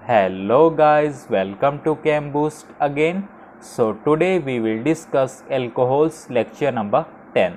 Hello guys, welcome to Chem Boost again. So today we will discuss alcohols lecture number 10.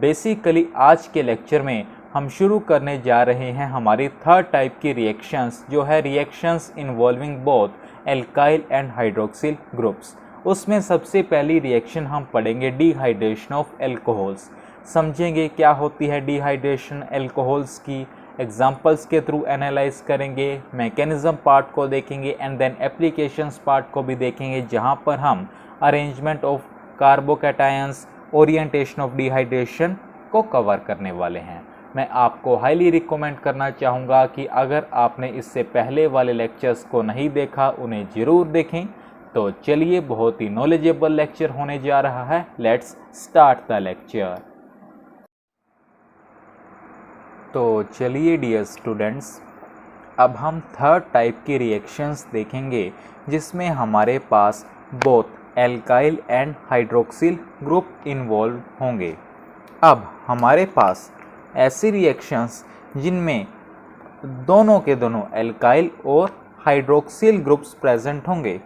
Basically आज के lecture में हम शुरू करने जा रहे हैं हमारी थर्ड टाइप की रिएक्शंस जो है reactions involving both alkyl and hydroxyl groups. उसमें सबसे पहली रिएक्शन हम पढ़ेंगे डिहाइड्रेशन ऑफ एल्कोहल्स। समझेंगे क्या होती है डिहाइड्रेशन एल्कोहल्स की, एग्जाम्पल्स के थ्रू एनालाइज करेंगे, मैकेनिज्म पार्ट को देखेंगे एंड देन एप्लीकेशंस पार्ट को भी देखेंगे जहां पर हम arrangement of carbocations, orientation of dehydration को कवर करने वाले हैं। मैं आपको हाईली रिकमेंड करना चाहूँगा कि अगर आपने इससे पहले वाले लेक्चर्स को नहीं देखा उन्हें ज़रूर देखें। तो चलिए, बहुत ही नॉलेजेबल लेक्चर होने जा रहा है। Let's start the lecture. तो चलिए डियर स्टूडेंट्स, अब हम थर्ड टाइप की रिएक्शंस देखेंगे जिसमें हमारे पास both alkyl and hydroxyl group involve होंगे। अब हमारे पास ऐसी रिएक्शंस जिनमें दोनों के दोनों एल्काइल और हाइड्रोक्सिल ग्रुप्स प्रेजेंट होंगे,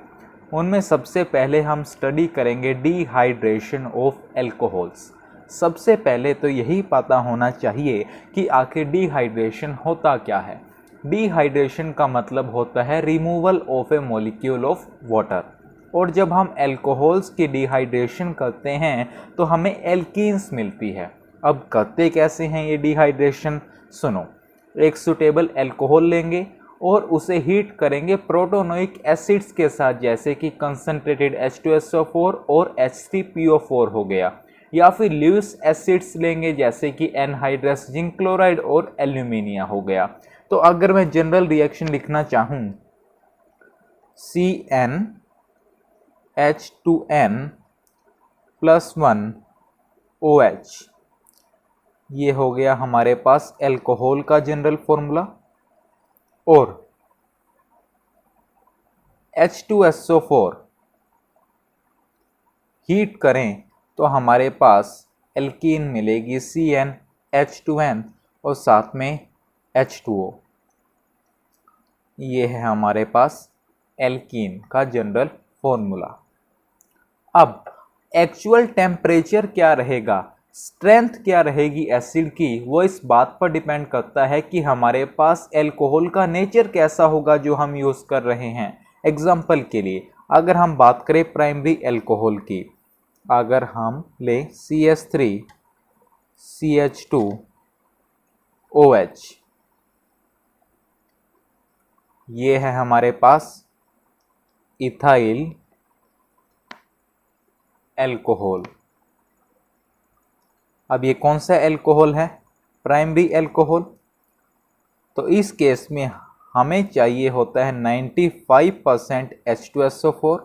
उनमें सबसे पहले हम स्टडी करेंगे डिहाइड्रेशन ऑफ एल्कोहल्स। सबसे पहले तो यही पता होना चाहिए कि आखिर डिहाइड्रेशन होता क्या है। डिहाइड्रेशन का मतलब होता है removal of A molecule of water. और जब हम एल्कोहल्स की डिहाइड्रेशन करते हैं तो हमें एल्कीन्स मिलती है। अब करते कैसे हैं ये डिहाइड्रेशन, सुनो। एक सूटेबल एल्कोहल लेंगे और उसे हीट करेंगे प्रोटोनोइक एसिड्स के साथ, जैसे कि कंसनट्रेटेड H2SO4 और H3PO4 हो गया, या फिर ल्यूइस एसिड्स लेंगे जैसे कि एनहाइड्रस जिंक क्लोराइड और एल्यूमिनिया हो गया। तो अगर मैं जनरल रिएक्शन लिखना चाहूँ, CnH2n+1OH, ये हो गया हमारे पास एल्कोहल का जनरल फॉर्मूला। और H2SO4 हीट करें तो हमारे पास एल्कीन मिलेगी CnH2n और साथ में H2O। ये है हमारे पास एल्कीन का जनरल फॉर्मूला। अब एक्चुअल टेम्परेचर क्या रहेगा, स्ट्रेंथ क्या रहेगी एसिड की, वो इस बात पर डिपेंड करता है कि हमारे पास एल्कोहल का नेचर कैसा होगा जो हम यूज़ कर रहे हैं। एग्जाम्पल के लिए अगर हम बात करें प्राइमरी एल्कोहल की, अगर हम लें CH3 CH2OH, ये है हमारे पास इथाइल एल्कोहल। अब ये कौन सा एल्कोहल है, प्राइमरी एल्कोहल। तो इस केस में हमें चाहिए होता है 95% H2SO4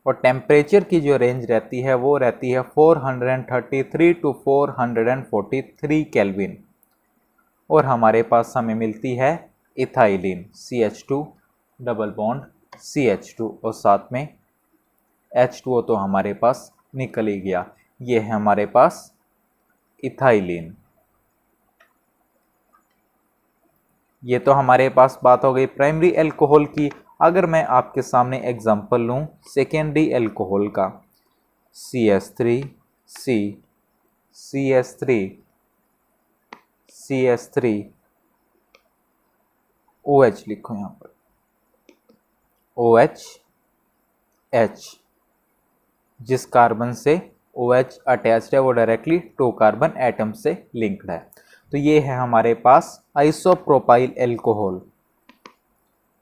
और टेम्परेचर की जो रेंज रहती है वो रहती है 433 to 443 केल्विन। और हमारे पास हमें मिलती है ethylene CH2 double bond CH2 और साथ में H2O तो हमारे पास निकल ही गया। ये है हमारे पास इथाइलिन। ये तो हमारे पास बात हो गई प्राइमरी एल्कोहल की। अगर मैं आपके सामने एग्जांपल लूँ सेकेंडरी एल्कोहल का, CH3C CH3 CH3OH लिखो यहाँ पर, OH H, जिस कार्बन से OH अटैच्ड है वो डायरेक्टली 2 कार्बन एटम से लिंक्ड है। तो ये है हमारे पास आइसोप्रोपाइल एल्कोहल।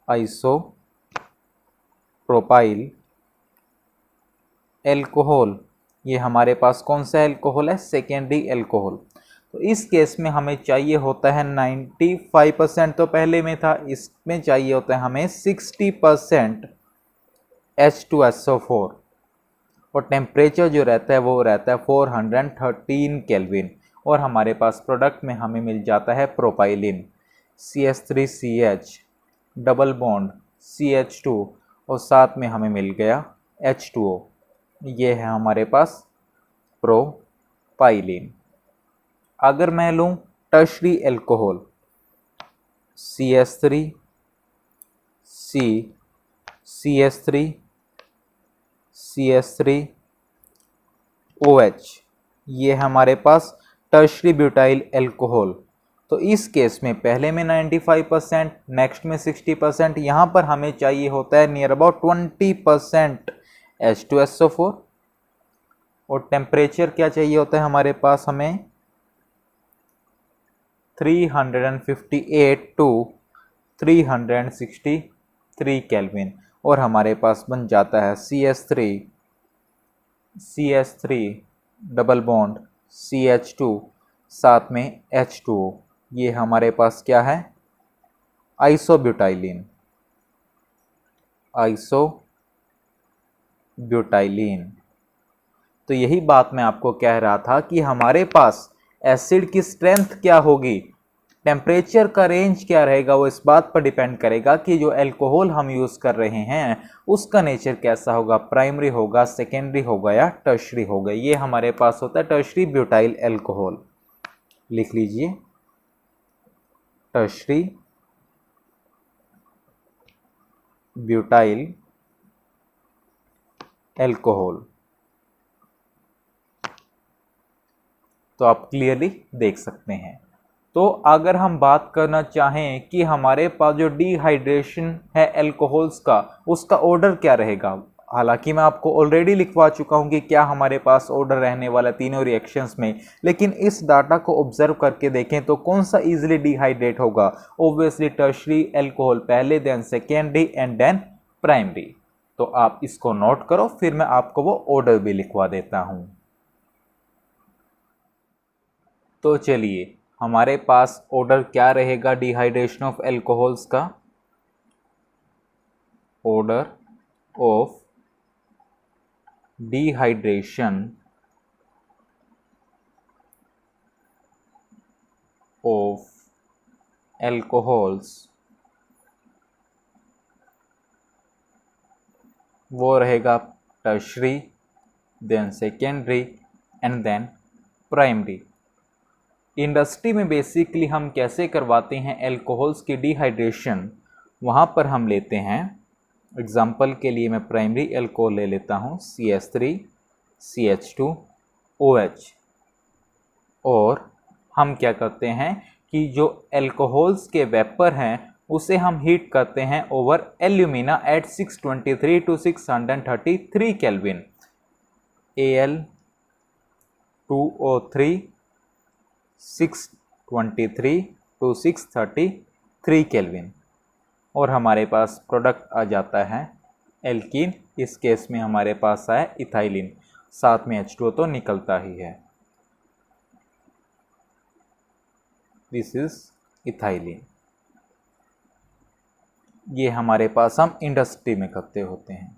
आइसोप्रोपाइल एल्कोहल, ये हमारे पास कौन सा एल्कोहल है, सेकेंडरी एल्कोहल। तो इस केस में हमें चाहिए होता है 95%, तो पहले में था, इसमें चाहिए होता है हमें 60% H2SO4 और टेम्परेचर जो रहता है वो रहता है 413 केल्विन। और हमारे पास प्रोडक्ट में हमें मिल जाता है propylene CH3CH double bond CH2 और साथ में हमें मिल गया H2O। ये है हमारे पास प्रोपाइलिन। अगर मैं लूँ tertiary alcohol CH3 CH3 CH3 OH, ये हमारे पास टर्शरी ब्यूटाइल अल्कोहल। तो इस केस में पहले में 95%, नेक्स्ट में 60%, यहाँ पर हमें चाहिए होता है नियर अबाउट 20% H2SO4। और टेम्परेचर क्या चाहिए होता है हमारे पास, हमें 358 टू 363 केल्विन। और हमारे पास बन जाता है CH3 डबल बॉन्ड CH2 साथ में H2O। ये हमारे पास क्या है, आइसोब्यूटाइलिन। तो यही बात मैं आपको कह रहा था कि हमारे पास एसिड की स्ट्रेंथ क्या होगी, टेम्परेचर का रेंज क्या रहेगा, वो इस बात पर डिपेंड करेगा कि जो अल्कोहल हम यूज़ कर रहे हैं उसका नेचर कैसा होगा, प्राइमरी होगा, सेकेंडरी होगा या टर्शरी होगा। ये हमारे पास होता है टर्शरी ब्यूटाइल अल्कोहल। लिख लीजिए, टर्शरी ब्यूटाइल अल्कोहल। तो आप क्लियरली देख सकते हैं। तो अगर हम बात करना चाहें कि हमारे पास जो डिहाइड्रेशन है अल्कोहल्स का, उसका ऑर्डर क्या रहेगा, हालांकि मैं आपको ऑलरेडी लिखवा चुका हूं कि क्या हमारे पास ऑर्डर रहने वाला तीनों रिएक्शंस में, लेकिन इस डाटा को ऑब्जर्व करके देखें तो कौन सा इजीली डिहाइड्रेट होगा। ऑब्वियसली टर्शरी अल्कोहल पहले, then secondary and then primary. तो आप इसको नोट करो, फिर मैं आपको वो ऑर्डर भी लिखवा देता हूं। तो चलिए, हमारे पास ऑर्डर क्या रहेगा डिहाइड्रेशन ऑफ अल्कोहल्स का, order of dehydration of alcohols वो रहेगा tertiary, then secondary and then primary. Industry में बेसिकली हम कैसे करवाते हैं अल्कोहल्स की डिहाइड्रेशन, वहाँ पर हम लेते हैं, एग्जाम्पल के लिए मैं प्राइमरी अल्कोहल ले लेता हूँ CH3 CH2 OH। और हम क्या करते हैं कि जो अल्कोहल्स के वेपर हैं उसे हम हीट करते हैं over alumina at 623 to 633 kelvin. Al2O3 623 to 633 kelvin. और हमारे पास प्रोडक्ट आ जाता है एल्कीन। इस केस में हमारे पास आया इथाइलिन, साथ में H2O तो निकलता ही है। This is ethylene. ये हमारे पास हम इंडस्ट्री में करते होते हैं।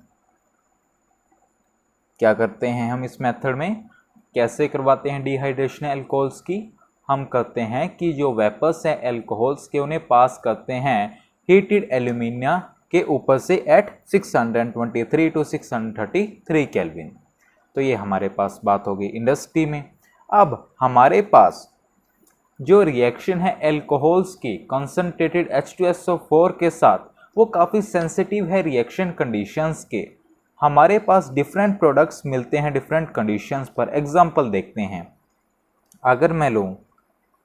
क्या करते हैं हम इस मेथड में, कैसे करवाते हैं डिहाइड्रेशन अल्कोहल्स की, हम करते हैं कि जो वेपर्स हैं अल्कोहल्स के उन्हें पास करते हैं हीटेड एल्यूमिनिया के ऊपर से एट 623 टू 633 केल्विन। तो ये हमारे पास बात हो गई इंडस्ट्री में। अब हमारे पास जो रिएक्शन है अल्कोहल्स की कंसंट्रेटेड H2SO4 के साथ, वो काफ़ी सेंसिटिव है रिएक्शन कंडीशंस के। हमारे पास डिफरेंट प्रोडक्ट्स मिलते हैं डिफरेंट कंडीशंस पर। एग्जांपल देखते हैं, अगर मैं लूँ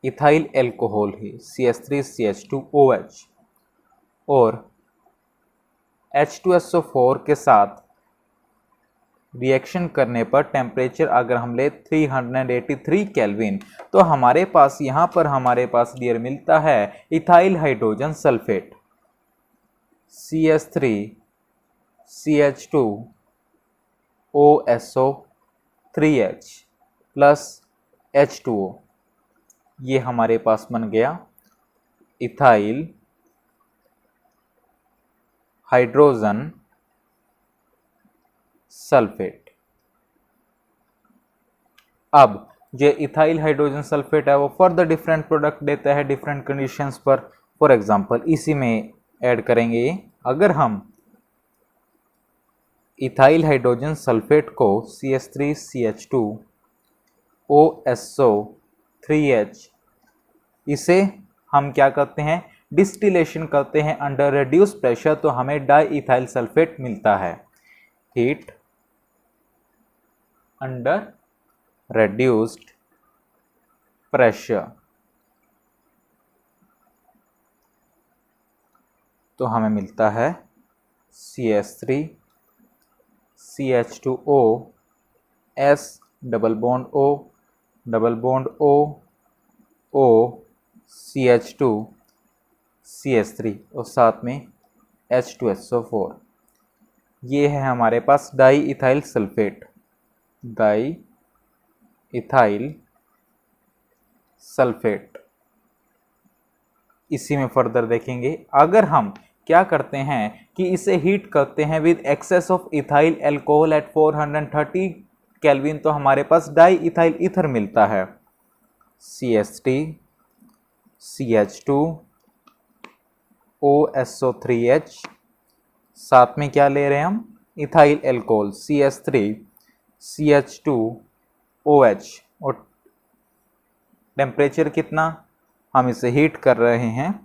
इथाइल अल्कोहल ही CH3CH2OH और H2SO4 के साथ रिएक्शन करने पर टेम्परेचर अगर हम ले 383 केल्विन, तो हमारे पास यहाँ पर हमारे पास डियर मिलता है ethyl hydrogen sulphate CH3CH2OSO3H plus H2O। ये हमारे पास बन गया इथाइल हाइड्रोजन सल्फेट। अब जो इथाइल हाइड्रोजन सल्फेट है वो फर्दर डिफरेंट प्रोडक्ट देता है डिफरेंट कंडीशंस पर। फॉर एग्जांपल इसी में ऐड करेंगे, अगर हम इथाइल हाइड्रोजन सल्फेट को CH3CH2OSO3H, इसे हम क्या करते हैं डिस्टिलेशन करते हैं अंडर रिड्यूस प्रेशर तो हमें डाई इथाइल सल्फेट मिलता है। हीट अंडर reduced pressure तो हमें मिलता है CH3 CH2O S double bond O double bond O O CH2 CH3 और साथ में H2SO4। ये है हमारे पास di ethyl sulphate, di ethyl sulphate. इसी में फर्दर देखेंगे, अगर हम क्या करते हैं कि इसे हीट करते हैं with excess of ethyl alcohol at 430 kelvin तो हमारे पास डाई इथाइल ईथर मिलता है। CH3 CH2 OSO3H, साथ में क्या ले रहे हैं हम, ethyl alcohol CH3 CH2 OH और टेम्परेचर कितना, हम इसे हीट कर रहे हैं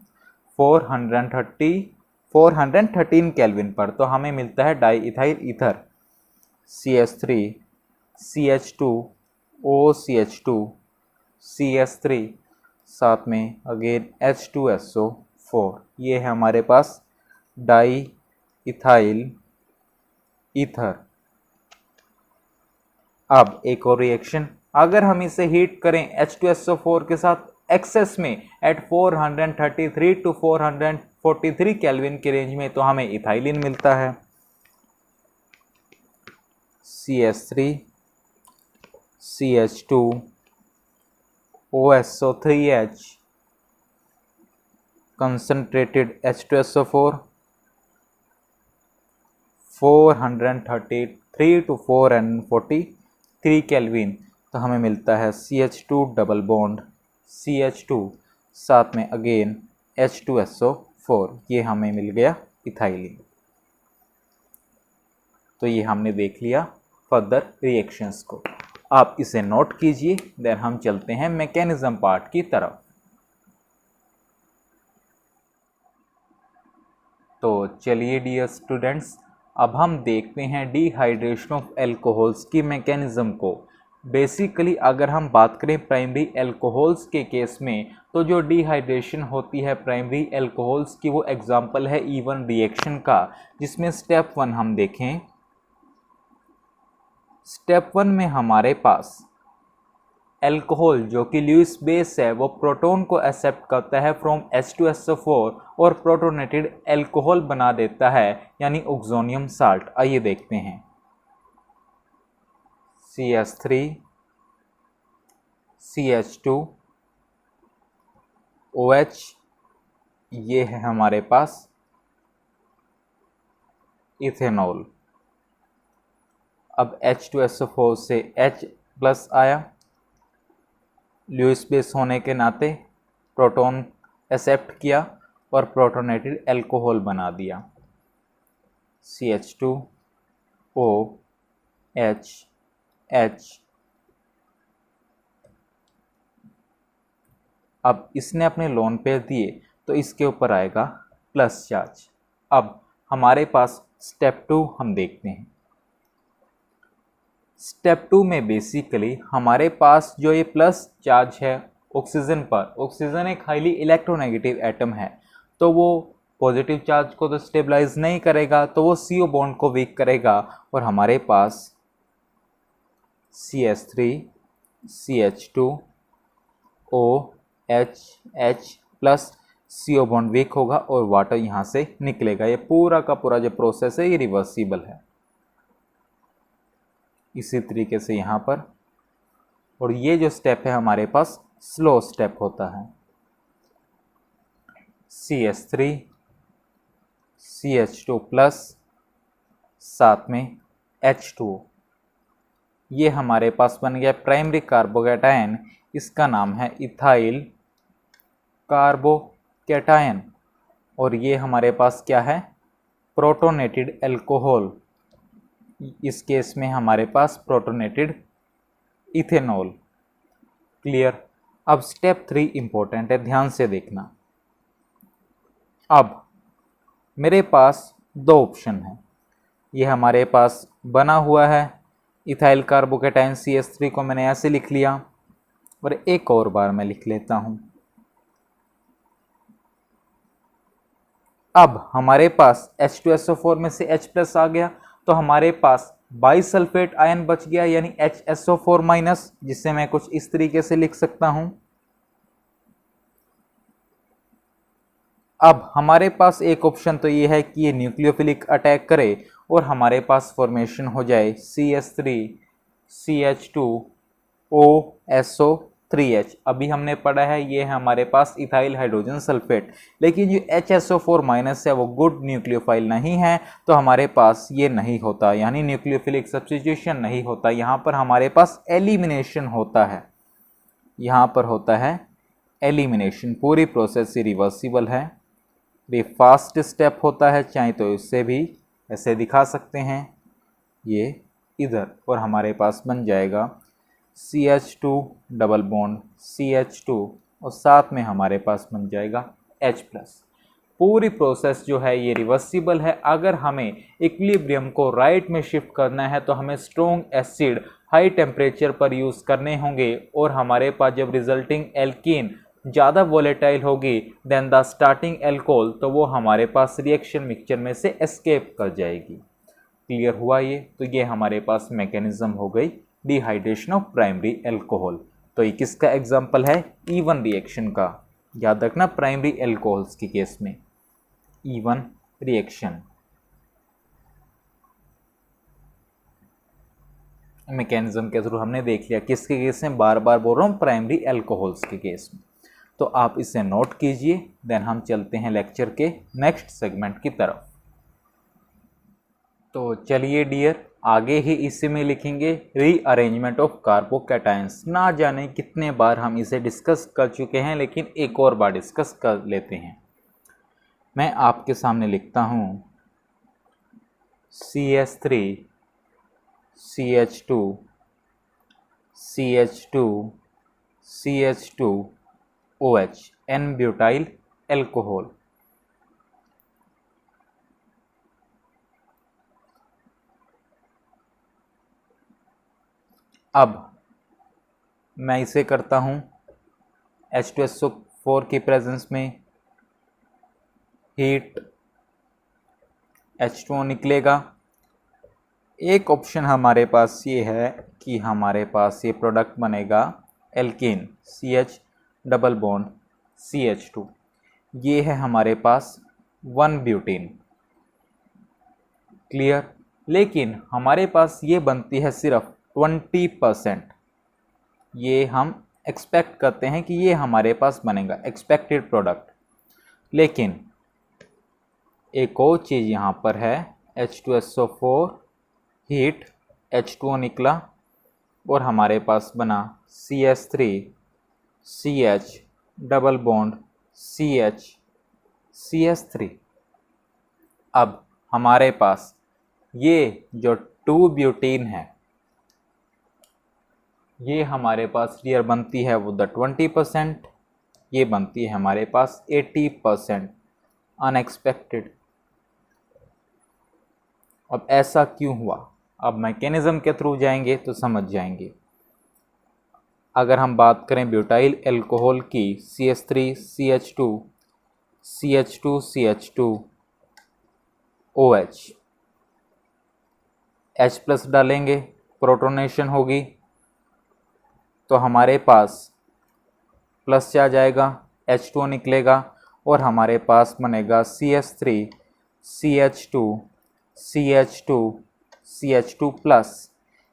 413 केल्विन पर तो हमें मिलता है di ethyl ether CH3 CH2 OCH2 CH3 साथ में अगेन H2SO4। ये है हमारे पास डाई इथाइल ईथर। अब एक और रिएक्शन, अगर हम इसे हीट करें H2SO4 के साथ एक्सेस में एट 433 टू 443 केल्विन के रेंज में तो हमें इथाइलिन मिलता है। CH3 CH2 OSO3H concentrated H2SO4 433 to 443 kelvin तो हमें मिलता है CH2 डबल बॉन्ड CH2 साथ में अगेन H2SO4। ये हमें मिल गया इथाइलिन। तो ये हमने देख लिया फर्दर रिएक्शंस को, आप इसे नोट कीजिए। देन हम चलते हैं मैकेनिज्म पार्ट की तरफ। तो चलिए डियर स्टूडेंट्स, अब हम देखते हैं डिहाइड्रेशन ऑफ एल्कोहल्स की मैकेनिज्म को। बेसिकली अगर हम बात करें प्राइमरी एल्कोहल्स के केस में तो जो डिहाइड्रेशन होती है प्राइमरी एल्कोहल्स की वो एग्जांपल है इवन रिएक्शन का, जिसमें स्टेप 1 हम देखें। स्टेप 1 में हमारे पास एल्कोहल जो कि ल्यूइस बेस है वो प्रोटॉन को एक्सेप्ट करता है फ्रॉम H2SO4 और प्रोटोनेटेड एल्कोहल बना देता है यानी ऑक्सोनियम साल्ट। आइए देखते हैं। CH3 CH2 OH, ये है हमारे पास इथेनॉल। अब H2SO4 से H प्लस आया, ल्यूइस बेस होने के नाते प्रोटॉन एक्सेप्ट किया और प्रोटोनेटेड एल्कोहल बना दिया CH2OH H। अब इसने अपने लोन पेयर दिए तो इसके ऊपर आएगा प्लस चार्ज। अब हमारे पास स्टेप 2 हम देखते हैं। स्टेप 2 में बेसिकली हमारे पास जो ये प्लस चार्ज है ऑक्सीजन पर, ऑक्सीजन एक हाईली इलेक्ट्रोनेगेटिव एटम है तो वो पॉजिटिव चार्ज को तो स्टेबलाइज नहीं करेगा, तो वो CO बॉन्ड को वीक करेगा और हमारे पास CH3 CH2 OH H plus CO bond weak होगा और वाटर यहाँ से निकलेगा। ये पूरा का पूरा जो प्रोसेस है ये रिवर्सिबल है। इसी तरीके से यहाँ पर, और ये जो स्टेप है हमारे पास स्लो स्टेप होता है। CH3 CH2 प्लस साथ में H2O, ये हमारे पास बन गया प्राइमरी कार्बोकैटायन। इसका नाम है इथाइल कार्बोकैटायन और ये हमारे पास क्या है, प्रोटोनेटेड एल्कोहल। इस केस में हमारे पास प्रोटोनेटेड इथेनॉल। क्लियर। अब स्टेप 3 इंपॉर्टेंट है, ध्यान से देखना। अब मेरे पास दो ऑप्शन है, ये हमारे पास बना हुआ है इथाइल कार्बोकेटाइन CH3 को मैंने ऐसे लिख लिया, और एक और बार मैं लिख लेता हूं। अब हमारे पास H2SO4 में से H+ आ गया, तो हमारे पास बाइसल्फेट आयन बच गया, यानी HSO4-, जिसे मैं कुछ इस तरीके से लिख सकता हूं। अब हमारे पास एक ऑप्शन तो ये है कि ये न्यूक्लियोफिलिक अटैक करे और हमारे पास फॉर्मेशन हो जाए CH3 CH2OSO3H। अभी हमने पढ़ा है ये है हमारे पास इथाइल हाइड्रोजन सल्फेट, लेकिन जो HSO4- है वो गुड न्यूक्लियोफाइल नहीं है, तो हमारे पास ये नहीं होता, यानी न्यूक्लियोफिलिक सब्स्टिट्यूशन नहीं होता। यहाँ पर हमारे पास एलिमिनेशन होता है, यहाँ पर होता है एलिमिनेशन। पूरी प्रोसेस रिवर्सिबल है, ये फास्ट स्टेप होता है, चाहे तो इससे भी ऐसे दिखा सकते हैं ये इधर, और हमारे पास बन जाएगा CH2 डबल बॉन्ड CH2 और साथ में हमारे पास बन जाएगा H+। पूरी प्रोसेस जो है ये रिवर्सिबल है। अगर हमें इक्विलिब्रियम को राइट में शिफ्ट करना है तो हमें स्ट्रॉन्ग एसिड हाई टेम्परेचर पर यूज़ करने होंगे, और हमारे पास जब रिजल्टिंग एल्कीन ज़्यादा वोलेटाइल होगी देन द स्टार्टिंग एल्कोहल, तो वो हमारे पास रिएक्शन मिक्सचर में से एस्केप कर जाएगी। क्लियर हुआ ये? तो ये हमारे पास मैकेनिज्म हो गई डिहाइड्रेशन ऑफ प्राइमरी एल्कोहल। तो ये किसका एग्जाम्पल है? ईवन रिएक्शन का। याद रखना प्राइमरी एल्कोहल्स के केस में ईवन रिएक्शन। मैकेनिज्म के थ्रू हमने देख लिया किसके केस में, बार बार बोल रहा हूँ प्राइमरी एल्कोहल्स के केस में। तो आप इसे नोट कीजिए, देन हम चलते हैं लेक्चर के नेक्स्ट सेगमेंट की तरफ। तो चलिए डियर, आगे ही इसी में लिखेंगे रीअरेंजमेंट ऑफ कार्बोकैटायंस। ना जाने कितने बार हम इसे डिस्कस कर चुके हैं, लेकिन एक और बार डिस्कस कर लेते हैं। मैं आपके सामने लिखता हूँ CH3 CH2 CH2 CH2 OH N butyl alcohol. अब मैं इसे करता हूँ H2SO4 की प्रेजेंस में, हीट H2O निकलेगा। एक ऑप्शन हमारे पास ये है कि हमारे पास ये प्रोडक्ट बनेगा alkene CH double bond CH2, ये है हमारे पास 1 ब्यूटीन। क्लियर? लेकिन हमारे पास ये बनती है सिर्फ 20%। ये हम एक्सपेक्ट करते हैं कि ये हमारे पास बनेगा एक्सपेक्टेड प्रोडक्ट। लेकिन एक और चीज़ यहाँ पर है, H2SO4 हीट H2O निकला और हमारे पास बना CH3 CH double bond CH CH3। अब हमारे पास ये जो 2 ब्यूटीन है, ये हमारे पास डियर बनती है वो द 20%, ये बनती है हमारे पास 80% अनएक्सपेक्टेड। अब ऐसा क्यों हुआ? अब मैकेनिज्म के थ्रू जाएंगे तो समझ जाएंगे। अगर हम बात करें ब्यूटाइल एल्कोहल की, CH3 CH2 CH2 CH2 OH H+ डालेंगे, प्रोटोनेशन होगी, तो हमारे पास प्लस आ जाएगा, H2O निकलेगा और हमारे पास बनेगा CH3 CH2 CH2 CH2+।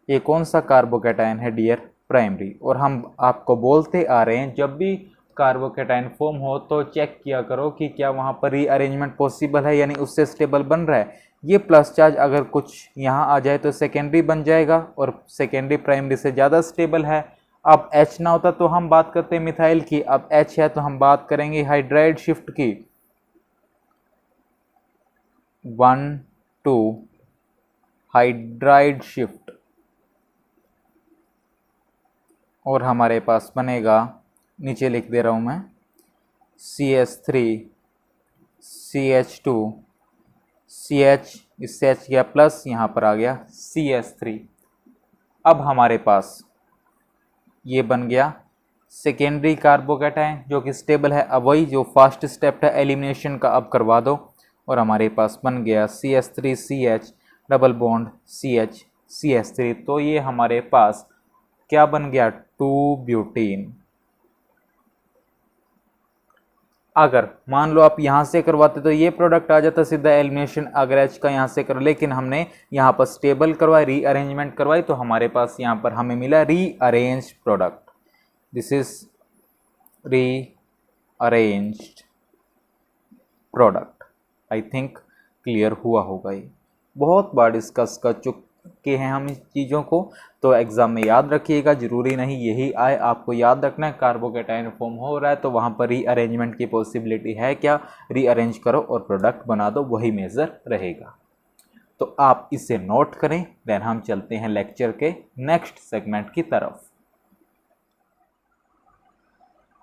ये कौन सा कार्बोकैटायन है डियर? प्राइमरी। और हम आपको बोलते आ रहे हैं जब भी कार्बोकैटायन फॉर्म हो तो चेक किया करो कि क्या वहाँ पर रीअरेंजमेंट पॉसिबल है, यानी उससे स्टेबल बन रहा है। ये प्लस चार्ज अगर कुछ यहाँ आ जाए तो सेकेंडरी बन जाएगा, और सेकेंडरी प्राइमरी से ज़्यादा स्टेबल है। अब H ना होता तो हम बात करते हैं मिथाइल की, अब H है तो हम बात करेंगे हाइड्राइड शिफ्ट की। 1 2 हाइड्राइड शिफ्ट, और हमारे पास बनेगा, नीचे लिख दे रहा हूँ मैं, CH3 CH2, CH, इससे H गया प्लस, यहाँ पर आ गया CH3। अब हमारे पास ये बन गया सेकेंडरी कार्बोकैटायन जो कि स्टेबल है। अब वही जो फर्स्ट स्टेप है एलिमिनेशन का अब करवा दो, और हमारे पास बन गया CH3CH double bond CH CH3। तो ये हमारे पास क्या बन गया, 2 ब्यूटीन। अगर मान लो आप यहाँ से करवाते तो ये प्रोडक्ट आ जाता सीधा एलिमिनेशन, अगर H का यहाँ से करो, लेकिन हमने यहाँ पर स्टेबल करवाई, रीअरेंजमेंट करवाई, तो हमारे पास यहाँ पर हमें मिला rearranged product. This is rearranged product. I think clear हुआ होगा। ये बहुत बार डिस्कस कर चुके हैं हम इस चीज़ों को, तो एग्ज़ाम में याद रखिएगा। ज़रूरी नहीं यही आए, आपको याद रखना है कार्बोकैटायन फॉर्म हो रहा है तो वहाँ पर रीअरेंजमेंट की पॉसिबिलिटी है क्या, रीअरेंज करो और प्रोडक्ट बना दो, वही मेजर रहेगा। तो आप इसे नोट करें। देन हम चलते हैं लेक्चर के नेक्स्ट सेगमेंट की तरफ।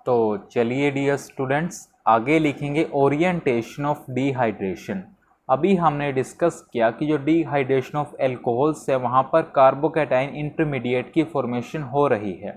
तो चलिए डियर स्टूडेंट्स, आगे लिखेंगे ओरिएंटेशन ऑफ डिहाइड्रेशन। अभी हमने डिस्कस किया कि जो डिहाइड्रेशन ऑफ एल्कोहल्स है वहाँ पर कार्बोकैटायन इंटरमीडिएट की फॉर्मेशन हो रही है।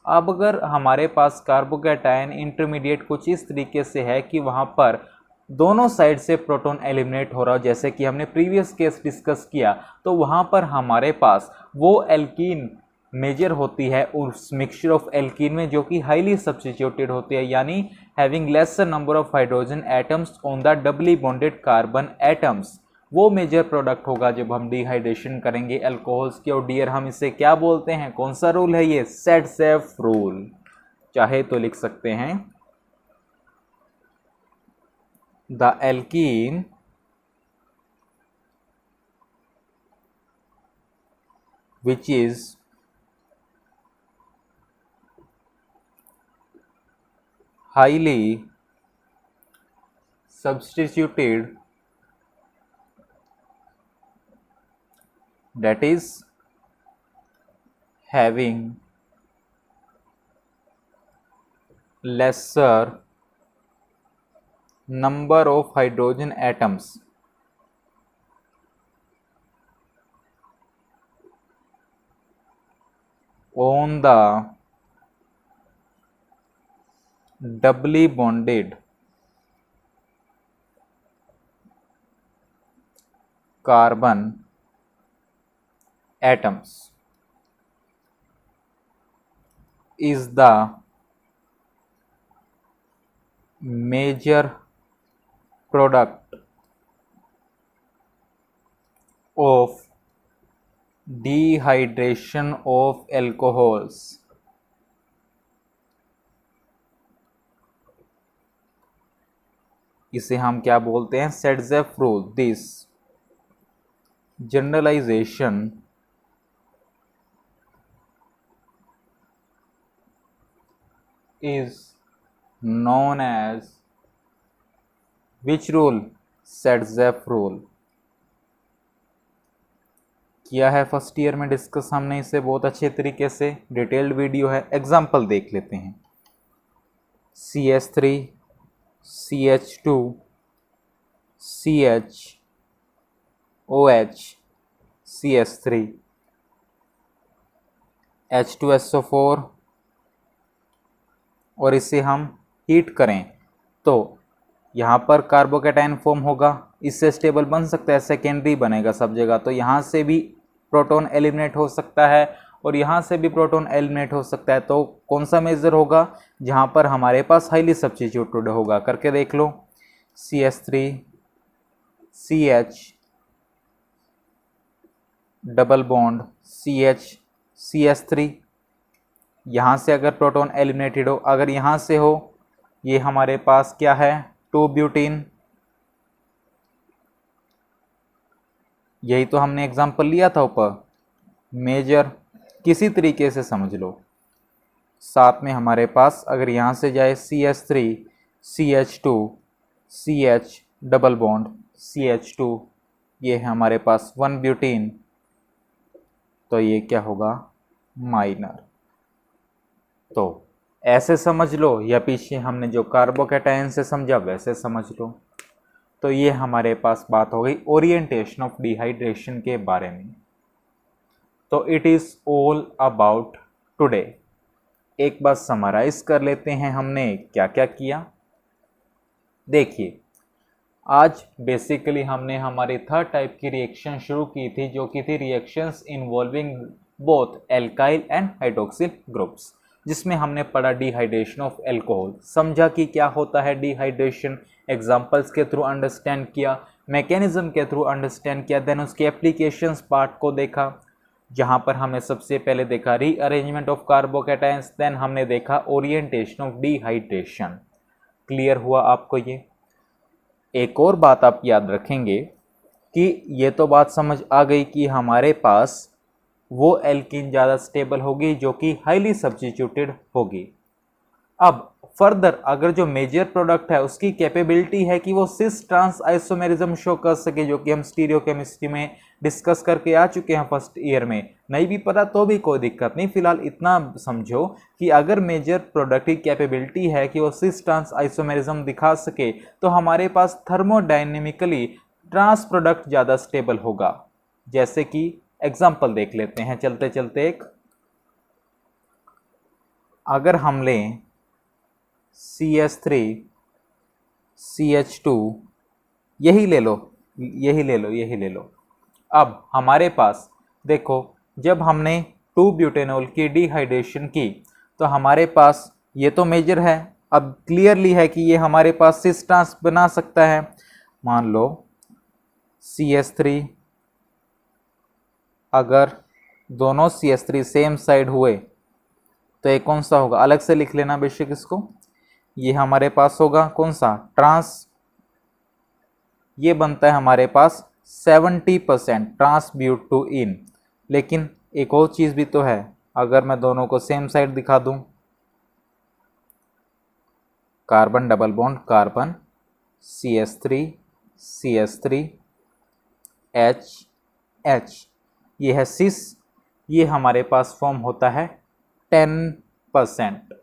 अब अगर हमारे पास कार्बोकैटायन इंटरमीडिएट कुछ इस तरीके से है कि वहाँ पर दोनों साइड से प्रोटॉन एलिमिनेट हो रहा हो, जैसे कि हमने प्रीवियस केस डिस्कस किया, तो वहाँ पर हमारे पास वो एल्कीन मेजर होती है उस मिक्सचर ऑफ एल्कीन में जो कि हाईली सब्स्टिट्यूटेड होती है, यानी having laser number of hydrogen atoms on the doubly bonded carbon atoms. वो मेजर प्रोडक्ट होगा जब हम डिहाइड्रेशन करेंगे अल्कोहल्स की। और डियर हम इसे क्या बोलते हैं, कौन सा रूल है ये, सेट-सेफ रूल। चाहे तो लिख सकते हैं the alkene which is highly substituted, that is having lesser number of hydrogen atoms on the doubly bonded carbon atoms is the major product of dehydration of alcohols. इसे हम क्या बोलते हैं, Saytzeff rule. This generalization is known as which rule, Saytzeff rule. किया है first year में discuss हमने इसे बहुत अच्छे तरीके से, डिटेल्ड वीडियो है। एग्जांपल देख लेते हैं, CH3 CH2 CH OH CH3 H2SO4, और इसे हम हीट करें तो यहाँ पर कार्बोकैटायन फॉर्म होगा, इससे स्टेबल बन सकता है, सेकेंडरी बनेगा सब जगह। तो यहाँ से भी प्रोटॉन एलिमिनेट हो सकता है और यहाँ से भी प्रोटॉन एलिमिनेट हो सकता है। तो कौन सा मेजर होगा, जहाँ पर हमारे पास हाईली सब्स्टिट्यूटेड होगा। करके देख लो, CH3 CH double bond CH CH3, यहाँ से अगर प्रोटॉन एलिमिनेटेड हो, अगर यहाँ से हो, ये हमारे पास क्या है, 2 ब्यूटीन। यही तो हमने एग्जांपल लिया था ऊपर, मेजर किसी तरीके से समझ लो। साथ में हमारे पास अगर यहाँ से जाए CH3 CH2 CH double bond CH2, ये है हमारे पास 1 ब्यूटीन, तो ये क्या होगा, माइनर। तो ऐसे समझ लो, या पीछे हमने जो कार्बोकैटायन से समझा वैसे समझ लो। तो ये हमारे पास बात हो गई ओरिएंटेशन ऑफ डिहाइड्रेशन के बारे में। तो it is all about today. एक बार समराइज कर लेते हैं हमने क्या क्या किया। देखिए, आज बेसिकली हमने हमारी थर्ड टाइप की रिएक्शन शुरू की थी, जो कि थी reactions involving both alkyl and hydroxyl groups, जिसमें हमने पढ़ा डिहाइड्रेशन ऑफ अल्कोहल, समझा कि क्या होता है डिहाइड्रेशन, एग्जांपल्स के थ्रू अंडरस्टैंड किया, मैकेनिज्म के थ्रू अंडरस्टैंड किया, देन उसके एप्लीकेशंस पार्ट को देखा, जहां पर हमने सबसे पहले देखा रीअरेंजमेंट ऑफ कार्बोकैटायंस, देन हमने देखा ओरिएंटेशन ऑफ डिहाइड्रेशन। क्लियर हुआ आपको ये? एक और बात आप याद रखेंगे कि ये तो बात समझ आ गई कि हमारे पास वो एल्कीन ज़्यादा स्टेबल होगी जो कि हाईली सब्स्टिट्यूटेड होगी। अब फर्दर अगर जो मेजर प्रोडक्ट है उसकी कैपेबिलिटी है कि वो सिस ट्रांस आइसोमेरिज्म शो कर सके, जो कि हम स्टीरियोकेमिस्ट्री में डिस्कस करके आ चुके हैं फर्स्ट ईयर में। नहीं भी पता तो भी कोई दिक्कत नहीं, फिलहाल इतना समझो कि अगर मेजर प्रोडक्ट की कैपेबिलिटी है कि वो सिस ट्रांस आइसोमेरिज्म दिखा सके, तो हमारे पास थर्मोडायनेमिकली ट्रांस प्रोडक्ट ज़्यादा स्टेबल होगा। जैसे कि एग्जाम्पल देख लेते हैं चलते चलते एक, अगर हम लें CH3 CH2, यही ले लो यही ले लो यही ले लो। अब हमारे पास देखो, जब हमने 2-ब्यूटेनॉल की डिहाइड्रेशन की तो हमारे पास ये तो मेजर है, अब क्लियरली है कि ये हमारे पास सिस ट्रांस बना सकता है। मान लो CH3, अगर दोनों CH3 सेम साइड हुए तो ये कौन सा होगा, अलग से लिख लेना बेशक इसको। ये हमारे पास होगा कौन सा, ट्रांस, ये बनता है हमारे पास 70% ट्रांस ब्यूटुइन। लेकिन एक और चीज़ भी तो है, अगर मैं दोनों को सेम साइड दिखा दूं, carbon double bond carbon, CH3 CH3 H, ये है सिस, ये हमारे पास फॉर्म होता है 10%,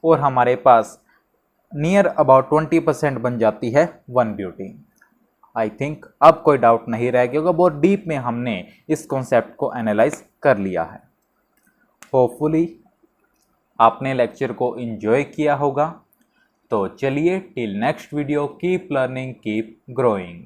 और हमारे पास नियर अबाउट 20% बन जाती है 1-ब्यूटीन। आई थिंक अब कोई डाउट नहीं रह गया होगा, बहुत डीप में हमने इस कॉन्सेप्ट को एनालाइज कर लिया है। होपफुली आपने लेक्चर को एंजॉय किया होगा। तो चलिए, till next video, keep learning keep growing.